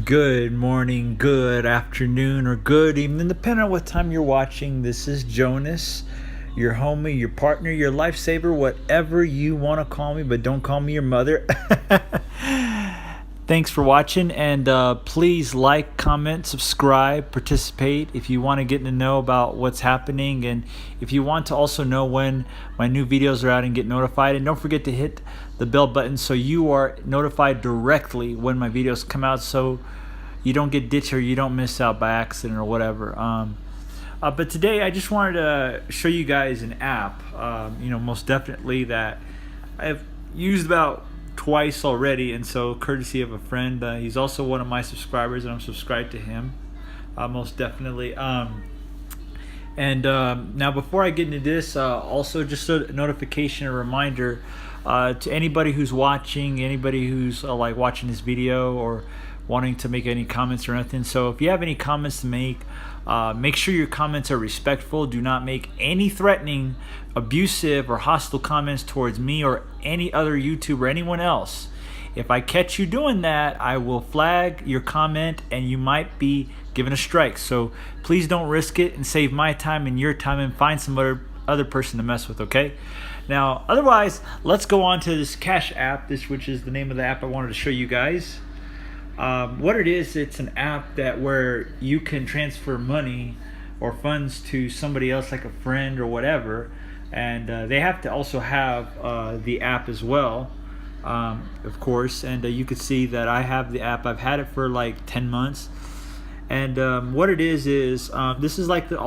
Good morning, good afternoon, or good evening, depending on what time you're watching. This is Jonas, your homie, your partner, your lifesaver, whatever you want to call me, but don't call me your mother. Thanks for watching, and please like, comment, subscribe, participate if you want to get to know about what's happening, and if you want to also know when my new videos are out and get notified. And don't forget to hit the bell button so you are notified directly when my videos come out, so you don't get ditched or you don't miss out by accident or whatever. But today I just wanted to show you guys an app, most definitely that I've used about twice already, and so courtesy of a friend. He's also one of my subscribers, and I'm subscribed to him, most definitely. Now before I get into this, also just a notification, a reminder to anybody who's watching, anybody who's like watching this video or wanting to make any comments or anything. So if you have any comments to make sure your comments are respectful. Do not make any threatening, abusive, or hostile comments towards me or any other YouTuber or anyone else. If I catch you doing that, I will flag your comment and you might be given a strike. So please don't risk it and save my time and your time and find some other person to mess with, okay? Now, otherwise, let's go on to this Cash app, which is the name of the app I wanted to show you guys. What it is, it's an app where you can transfer money or funds to somebody else, like a friend or whatever, and they have to also have the app as well, of course. And you can see that I have the app. I've had it for like 10 months, and what it is this is like the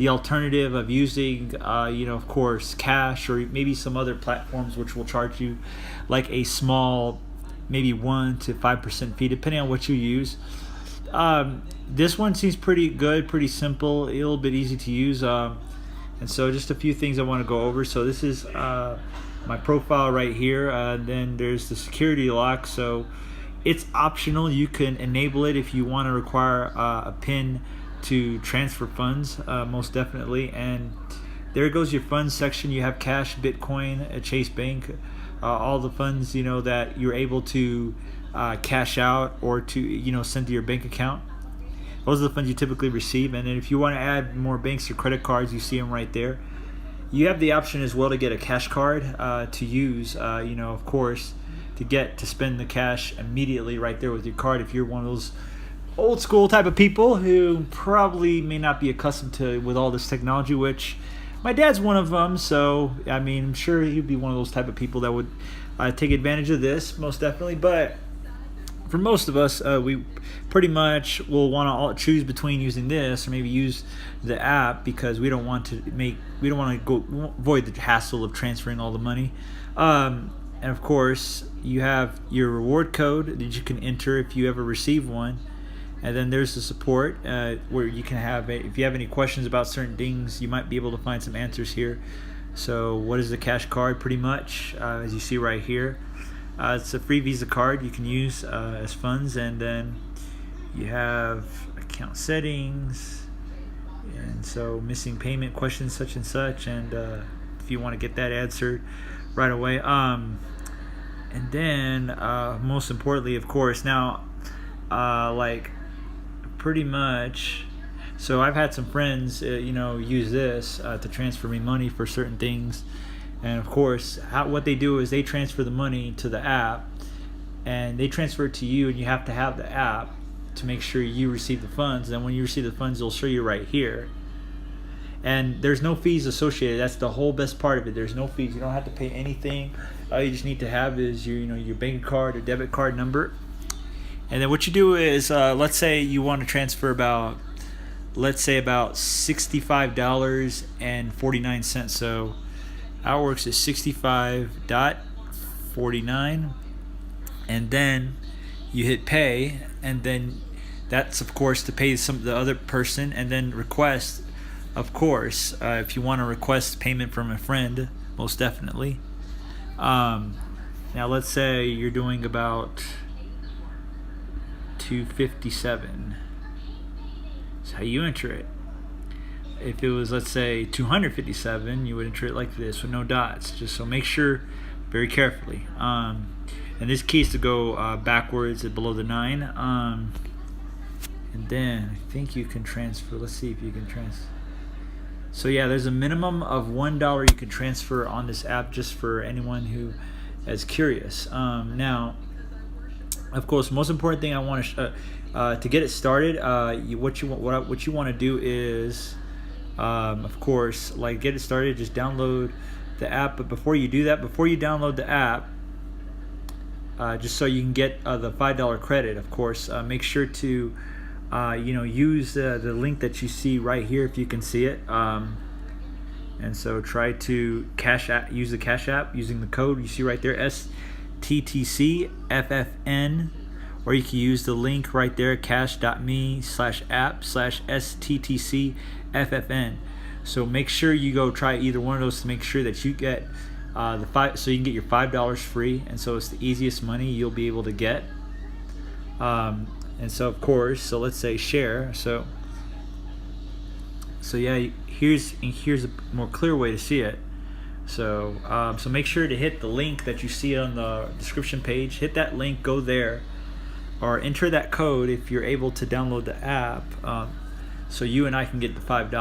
alternative of using of course, cash or maybe some other platforms which will charge you like a small, maybe 1 to 5% fee depending on what you use. This one seems pretty good, pretty simple, a little bit easy to use, and so just a few things I want to go over. So this is my profile right here. Then there's the security lock, so it's optional. You can enable it if you want to require a PIN to transfer funds, most definitely. And there goes your funds section. You have cash, Bitcoin, Chase Bank, all the funds that you're able to cash out or to send to your bank account. Those are the funds you typically receive. And then if you want to add more banks or credit cards, you see them right there. You have the option as well to get a cash card to use, of course, to spend the cash immediately right there with your card. If you're one of those old school type of people who probably may not be accustomed to with all this technology, which my dad's one of them, so I mean, I'm sure he'd be one of those type of people that would take advantage of this, most definitely. But for most of us, we pretty much will want to choose between using this or maybe use the app, because we don't want to avoid the hassle of transferring all the money. And of course, you have your reward code that you can enter if you ever receive one. And then there's the support, where you can have, if you have any questions about certain things, you might be able to find some answers here. So what is the cash card? Pretty much, as you see right here, it's a free Visa card you can use as funds. And then you have account settings, and so missing payment questions, such and such, and if you want to get that answered right away. And then most importantly, of course, now pretty much, so I've had some friends use this to transfer me money for certain things. And of course, what they do is they transfer the money to the app, and they transfer it to you, and you have to have the app to make sure you receive the funds. And when you receive the funds, it'll show you right here, and there's no fees associated. That's the whole best part of it. There's no fees. You don't have to pay anything. All you just need to have is your bank card or debit card number. And then what you do is, let's say you want to transfer about $65.49. So how it works is 65.49, and then you hit pay, and then that's of course to pay the other person, and then request, of course, if you want to request payment from a friend, most definitely. Now let's say you're doing about 257. That's how you enter it. If it was, let's say, 257, you would enter it like this with no dots, just so make sure very carefully. And in this case to go backwards at below the 9. And then I think you can transfer. Let's see if you can transfer. So yeah, there's a minimum of $1 you can transfer on this app, just for anyone who is curious. Now, of course, most important thing I want to get it started, what you want to do is, of course, like, get it started, just download the app. But before you do that, before you download the app, just so you can get the $5 credit, of course, make sure to use the link that you see right here, if you can see it. And so try to use the Cash App using the code you see right there, STTCFFN, or you can use the link right there, cash.me/app/STTCFFN. So make sure you go try either one of those to make sure that you get so you can get your $5 free. And so it's the easiest money you'll be able to get. And so, of course, so let's say share. So yeah, here's a more clear way to see it. So so make sure to hit the link that you see on the description page. Hit that link, go there, or enter that code if you're able to download the app, so you and I can get the $5.